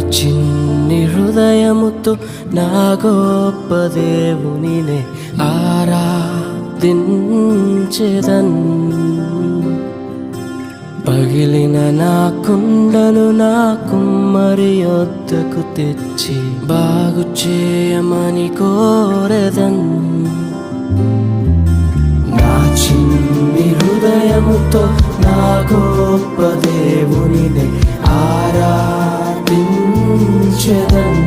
చిన్ని హృదయముతో నా గొప్ప దేవునినే ఆరాధించెదన్. పగిలిన నా కుండను నా కుమ్మరి యొద్దకు తెచ్చి బాగు చేయమని కోరెదన్. నా చిన్ని హృదయముతో నా గొప్ప దేవునినే ఆరాధించెదన్.